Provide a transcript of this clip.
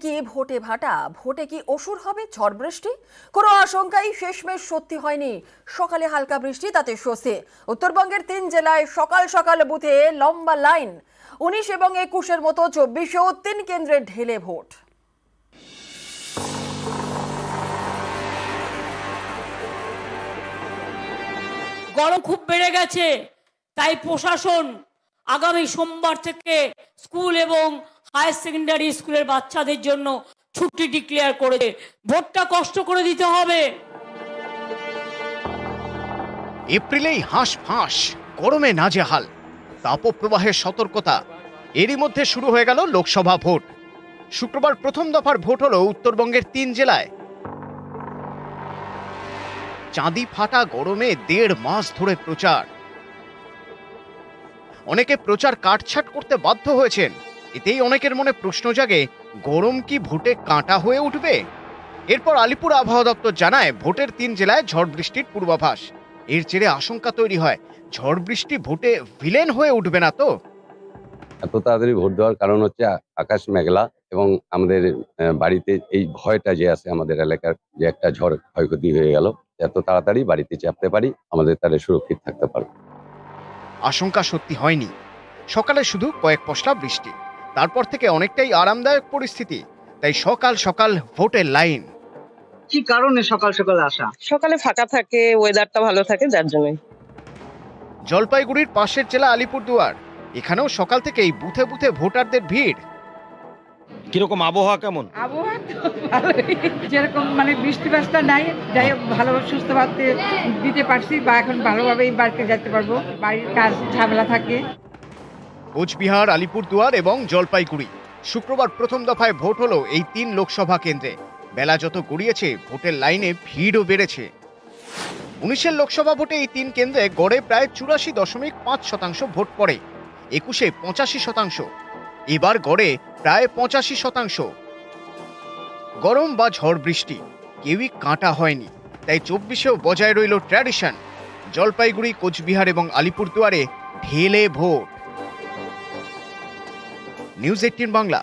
কি ভোটে ভাটা, ভোটে কি অসুর হবে ঝড় বৃষ্টি? কোনো আশঙ্কাই শেষমেশ সত্যি হয়নি। সকালে হালকা বৃষ্টি, তাতে স্বস্তি। উত্তরবঙ্গের ৩ জেলায় সকাল সকাল বুথে লম্বা লাইন। ১৯ এবং ২১-এর মতো ২৪-এও ৩ কেন্দ্রে ঢেলে ভোট। গরম খুব বেড়ে গেছে, তাই প্রশাসন আগামী সোমবার থেকে স্কুল এবং হায়ার সেকেন্ডারি স্কুলের বাচ্চাদের জন্য ছুটি ডিক্লেয়ার করেছে। ভোটটা কষ্ট করে দিতে হবে। এপ্রিলেই হাঁসফাঁস, গরমে নাজেহাল, তাপপ্রবাহের সতর্কতা। এরই মধ্যে শুরু হয়ে গেল লোকসভা ভোট। শুক্রবার প্রথম দফার ভোট হলো উত্তরবঙ্গের ৩ জেলায়। চাঁদি ফাটা গরমে ১.৫ মাস ধরে প্রচার। অনেকে প্রচার কাটছাট করতে বাধ্য হয়েছেন। এতেই অনেকের মনে প্রশ্ন জাগে, গরম কি ভোটে কাঁটা হয়ে উঠবে? এরপর আলিপুর আবহাওয়া দপ্তর জানায়, ভোটের ৩ জেলায় ঝড় বৃষ্টির পূর্বাভাস। এর জেরে আশঙ্কা তৈরি হয়, ঝড় বৃষ্টি ভোটে ভিলেন হয়ে উঠবে না তো? এত তাড়াতাড়ি ভোট দেওয়ার কারণ হচ্ছে আকাশ মেঘলা এবং আমাদের বাড়িতে এই ভয়টা যে আছে, আমাদের এলাকার যে একটা ঝড় ক্ষয়ক্ষতি হয়ে গেল, এত তাড়াতাড়ি বাড়িতে চাপতে পারি, আমাদের তাহলে সুরক্ষিত থাকতে পারবো। আশঙ্কা সত্যি হয়নি। সকালে শুধু কয়েক পশলা বৃষ্টি, তারপর থেকে অনেকটাই আরামদায়ক পরিস্থিতি। তাই সকাল সকাল ভোটের লাইন। কি কারণে সকাল সকাল আসা? সকালে ফাঁকা থাকে, ওয়েদারটা ভালো থাকে, যার জন্য। জলপাইগুড়ির পাশের জেলা আলিপুরদুয়ার, এখানেও সকাল থেকেই বুথে বুথে ভোটারদের ভিড়। কিরকম আবহাওয়া, কেমন? আবহাওয়া তো ভালোই, যেরকম বৃষ্টি বাস্তা নাই, যাই হোক ভালোভাবে সুস্থভাবে দিতে পারছি, বা এখন ভালোভাবেই বাড়িতে যেতে পারবো। বাড়ির কাজ ঝামেলা থাকে। কোচবিহার, আলিপুরদুয়ার এবং জলপাইগুড়ি। শুক্রবার প্রথম দফায় ভোট হলো এই ৩ লোকসভা কেন্দ্রে। বেলা যত গড়িয়েছে, ভোটের লাইনে ভিড়ও বেড়েছে। ১৯-এর লোকসভা ভোটে এই ৩ কেন্দ্রে গড়ে প্রায় ৮৪.৫% ভোট পড়ে। ২১-এ ৮৫%। এবার গড়ে প্রায় ৮৫%। গরম বা ঝড় বৃষ্টি কেউই কাঁটা হয়নি, তাই ২৪-এও বজায় রইল ট্র্যাডিশন। জলপাইগুড়ি, কোচবিহার এবং আলিপুরদুয়ারে ঢেলে ভোট। নিউজ ১৮ বাংলা।